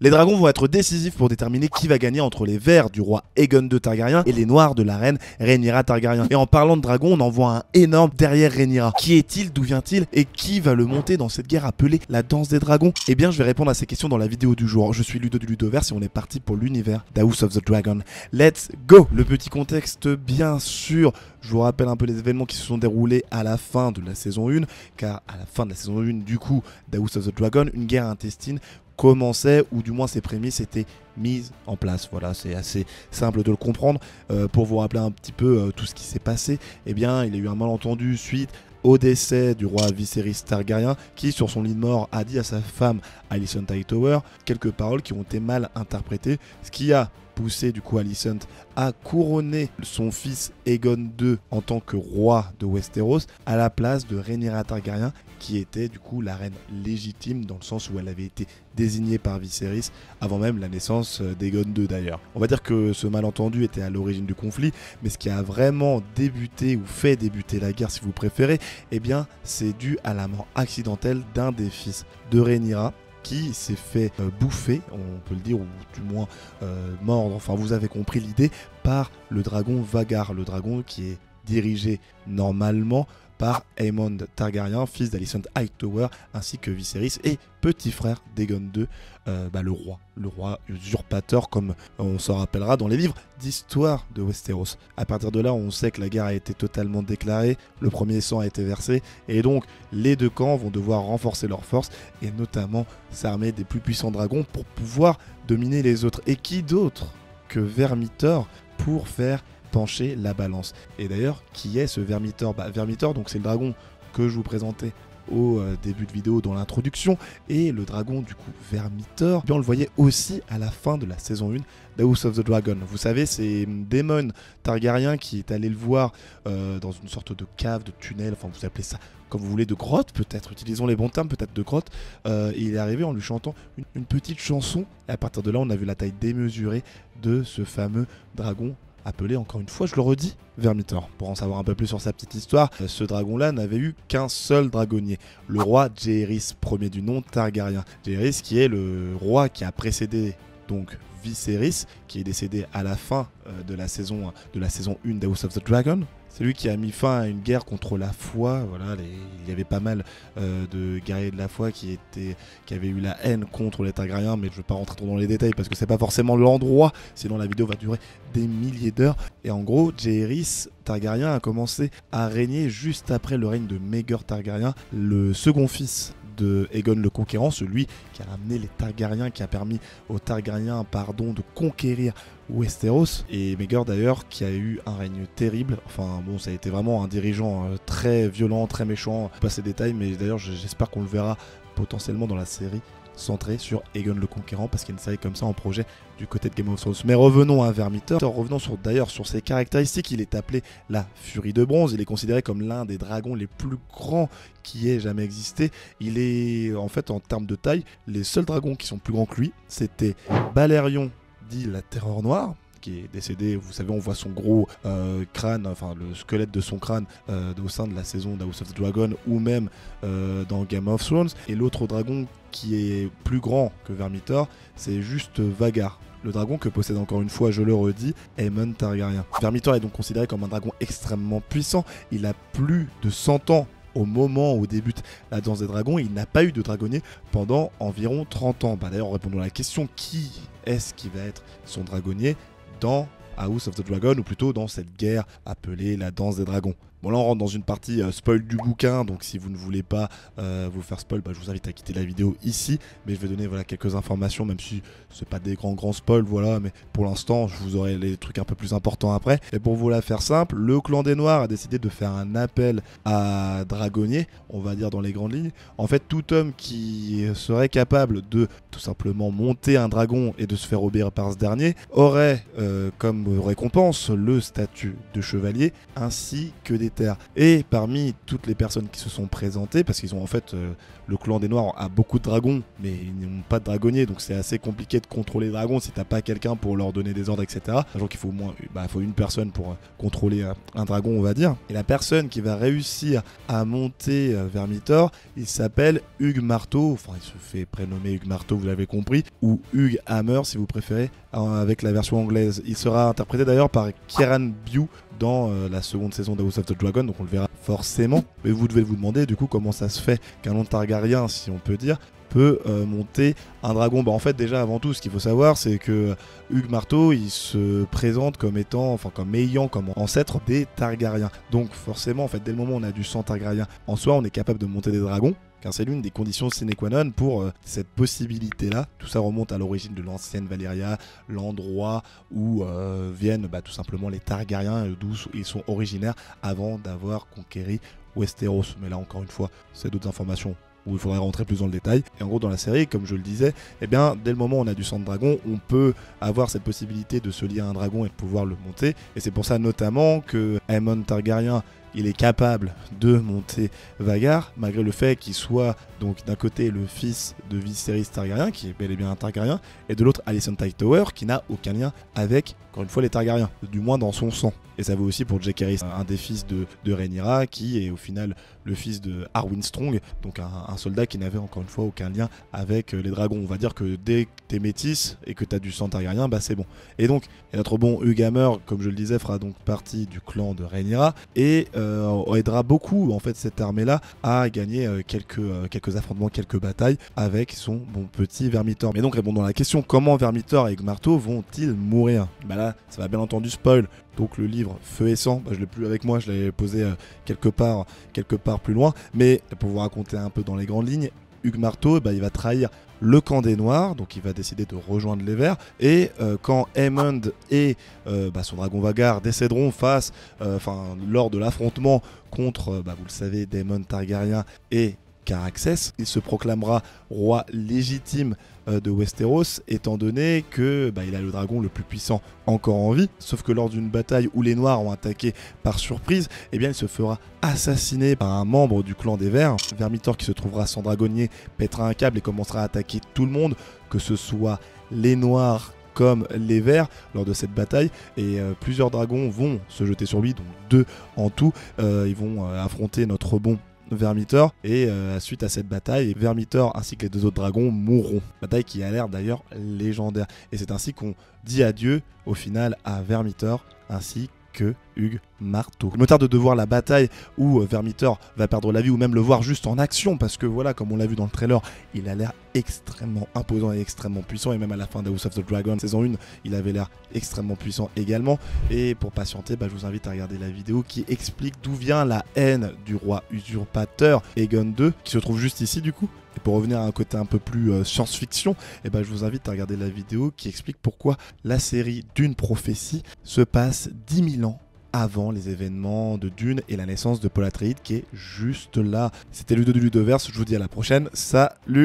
Les dragons vont être décisifs pour déterminer qui va gagner entre les verts du roi Aegon II Targaryen et les noirs de la reine Rhaenyra Targaryen. Et en parlant de dragons, on en voit un énorme derrière Rhaenyra. Qui est-il, d'où vient-il et qui va le monter dans cette guerre appelée la danse des dragons? Eh bien, je vais répondre à ces questions dans la vidéo du jour. Je suis Ludo du Ludoverse et on est parti pour l'univers d'House of the Dragon. Let's go! Le petit contexte, bien sûr. Je vous rappelle un peu les événements qui se sont déroulés à la fin de la saison 1, car à la fin de la saison 1, du coup, d'House of the Dragon, une guerre intestine commençait, ou du moins ses prémices étaient mises en place. Voilà, c'est assez simple de le comprendre. Pour vous rappeler un petit peu tout ce qui s'est passé, eh bien, il y a eu un malentendu suite au décès du roi Viserys Targaryen, qui sur son lit de mort a dit à sa femme Alicent Hightower quelques paroles qui ont été mal interprétées, ce qui a poussé du coup Alicent à couronner son fils Aegon II en tant que roi de Westeros à la place de Rhaenyra Targaryen, qui était du coup la reine légitime dans le sens où elle avait été désignée par Viserys avant même la naissance d'Aegon II d'ailleurs. On va dire que ce malentendu était à l'origine du conflit, mais ce qui a vraiment débuté ou fait débuter la guerre si vous préférez, eh bien c'est dû à la mort accidentelle d'un des fils de Rhaenyra, qui s'est fait bouffer, on peut le dire, ou du moins mordre, enfin vous avez compris l'idée, par le dragon Vhagar, le dragon qui est dirigé normalement par Aemond Targaryen, fils d'Alicent Hightower, ainsi que Viserys et petit frère d'Aegon II, le roi usurpateur, comme on s'en rappellera dans les livres d'histoire de Westeros. À partir de là, on sait que la guerre a été totalement déclarée, le premier sang a été versé, et donc les deux camps vont devoir renforcer leurs forces, et notamment s'armer des plus puissants dragons pour pouvoir dominer les autres. Et qui d'autre que Vermithor pour faire pencher la balance. Et d'ailleurs, qui est ce Vermithor? Vermithor, donc c'est le dragon que je vous présentais au début de vidéo dans l'introduction, et le dragon du coup Vermithor, bien on le voyait aussi à la fin de la saison 1 d'House of the Dragon. Vous savez, c'est Daemon Targaryen qui est allé le voir dans une sorte de cave, de tunnel, enfin vous appelez ça comme vous voulez, de grotte peut-être, utilisons les bons termes, peut-être de grotte, et il est arrivé en lui chantant une petite chanson, et à partir de là on a vu la taille démesurée de ce fameux dragon appelé, encore une fois, je le redis, Vermithor. Pour en savoir un peu plus sur sa petite histoire, ce dragon-là n'avait eu qu'un seul dragonnier, le roi Jaehaerys, premier du nom Targaryen. Jaehaerys qui est le roi qui a précédé donc Viserys, qui est décédé à la fin de la saison 1 d'House of the Dragon. C'est lui qui a mis fin à une guerre contre la foi. Voilà, il y avait pas mal de guerriers de la foi qui avaient eu la haine contre les Targaryens, mais je ne veux pas rentrer trop dans les détails parce que c'est pas forcément l'endroit, sinon la vidéo va durer des milliers d'heures. Et en gros, Jaehaerys Targaryen a commencé à régner juste après le règne de Maegor Targaryen, le second fils de Aegon le Conquérant, celui qui a ramené les Targaryens, qui a permis aux Targaryens de conquérir Westeros. Et Maegor d'ailleurs qui a eu un règne terrible, enfin bon, ça a été vraiment un dirigeant très violent, très méchant, pas ces détails, mais d'ailleurs j'espère qu'on le verra potentiellement dans la série centré sur Aegon le Conquérant, parce qu'il y a une série comme ça en projet du côté de Game of Thrones. Mais revenons à Vermithor. Revenons d'ailleurs sur ses caractéristiques. Il est appelé la Furie de Bronze. Il est considéré comme l'un des dragons les plus grands qui ait jamais existé. Il est en fait, en termes de taille, les seuls dragons qui sont plus grands que lui, c'était Balerion, dit la Terreur Noire, qui est décédé, vous savez, on voit son gros crâne, enfin le squelette de son crâne au sein de la saison d'House of the Dragon, ou même dans Game of Thrones. Et l'autre dragon qui est plus grand que Vermithor, c'est juste Vhagar, le dragon que possède encore une fois, je le redis, Aemon Targaryen. Vermithor est donc considéré comme un dragon extrêmement puissant. Il a plus de 100 ans au moment où débute la danse des dragons. Il n'a pas eu de dragonnier pendant environ 30 ans. D'ailleurs, en répondant à la question qui est-ce qui va être son dragonnier dans House of the Dragon, ou plutôt dans cette guerre appelée la danse des dragons. Bon, là on rentre dans une partie spoil du bouquin, donc si vous ne voulez pas vous faire spoil, je vous invite à quitter la vidéo ici, mais je vais donner quelques informations, même si c'est pas des grands spoils, voilà, mais pour l'instant je vous aurai les trucs un peu plus importants après. Et pour vous la faire simple, le clan des Noirs a décidé de faire un appel à dragonnier, on va dire dans les grandes lignes. En fait, tout homme qui serait capable de tout simplement monter un dragon et de se faire obéir par ce dernier aurait comme récompense le statut de chevalier, ainsi que des militaire. Et parmi toutes les personnes qui se sont présentées, parce qu'ils ont en fait, le clan des Noirs a beaucoup de dragons, mais ils n'ont pas de dragonniers, donc c'est assez compliqué de contrôler les dragons si t'as pas quelqu'un pour leur donner des ordres, etc. Sachant qu'il faut au moins faut une personne pour contrôler un dragon, on va dire. Et la personne qui va réussir à monter Vermithor, il s'appelle Hugh Marteau, enfin il se fait prénommer Hugh Marteau, vous l'avez compris, ou Hugh Hammer si vous préférez, avec la version anglaise. Il sera interprété d'ailleurs par Kieran Bew dans la seconde saison de House of the Dragon, donc on le verra forcément. Mais vous devez vous demander du coup comment ça se fait qu'un long Targaryen, si on peut dire, peut monter un dragon. En fait, déjà avant tout, ce qu'il faut savoir, c'est que Hugh Marteau, il se présente comme étant, comme ayant comme ancêtre des Targaryens. Donc forcément, en fait, dès le moment où on a du sang Targaryen en soi, on est capable de monter des dragons, car c'est l'une des conditions sine qua non pour cette possibilité-là. Tout ça remonte à l'origine de l'ancienne Valyria, l'endroit où viennent tout simplement les Targaryens, d'où ils sont originaires avant d'avoir conquéri Westeros. Mais là, encore une fois, c'est d'autres informations où il faudrait rentrer plus dans le détail. Et en gros, dans la série, comme je le disais, dès le moment où on a du sang de dragon, on peut avoir cette possibilité de se lier à un dragon et de pouvoir le monter. Et c'est pour ça notamment que Aemon Targaryen, il est capable de monter Vhagar, malgré le fait qu'il soit donc d'un côté le fils de Viserys Targaryen, qui est bel et bien un Targaryen, et de l'autre Alicent Hightower, qui n'a aucun lien avec, encore une fois, les Targaryens, du moins dans son sang. Et ça vaut aussi pour Jaehaerys, un des fils de Rhaenyra, qui est au final le fils de Harwin Strong, donc un soldat qui n'avait encore une fois aucun lien avec les dragons. On va dire que dès que t'es métis et que t'as du sang Targaryen, c'est bon. Et donc, notre bon Hugh Hammer, comme je le disais, fera donc partie du clan de Rhaenyra, et aidera beaucoup en fait cette armée-là à gagner quelques affrontements, quelques batailles avec son bon petit Vermithor. Mais donc répondons à la question, comment Vermithor et Hugh Marteau vont-ils mourir? Là, ça va bien entendu spoil. Donc le livre Feu et Sang, je l'ai plus avec moi, je l'avais posé quelque part plus loin. Mais pour vous raconter un peu dans les grandes lignes, Hugh Marteau, il va trahir le camp des Noirs, donc il va décider de rejoindre les Verts. Et quand Aemond et son dragon Vhagar décéderont lors de l'affrontement contre, vous le savez, Daemon Targaryen et Caraxès, il se proclamera roi légitime de Westeros, étant donné que il a le dragon le plus puissant encore en vie. Sauf que lors d'une bataille où les Noirs ont attaqué par surprise, il se fera assassiner par un membre du clan des Verts. Vermithor, qui se trouvera sans dragonnier, pètera un câble et commencera à attaquer tout le monde, que ce soit les Noirs comme les Verts lors de cette bataille, et plusieurs dragons vont se jeter sur lui, donc 2 en tout. Ils vont affronter notre bon Vermithor, et suite à cette bataille, Vermithor ainsi que les 2 autres dragons mourront. Bataille qui a l'air d'ailleurs légendaire, et c'est ainsi qu'on dit adieu au final à Vermithor ainsi que Hugh Marteau. Il me tarde de voir la bataille où Vermithor va perdre la vie, ou même le voir juste en action, parce que voilà, comme on l'a vu dans le trailer, il a l'air extrêmement imposant et extrêmement puissant, et même à la fin de House of the Dragon saison 1, il avait l'air extrêmement puissant également. Et pour patienter, je vous invite à regarder la vidéo qui explique d'où vient la haine du roi usurpateur Aegon II, qui se trouve juste ici du coup. Et pour revenir à un côté un peu plus science-fiction, je vous invite à regarder la vidéo qui explique pourquoi la série Dune Prophétie se passe 10 000 ans avant les événements de Dune et la naissance de Paul Atreides, qui est juste là. C'était Ludo du Ludoverse, je vous dis à la prochaine, salut!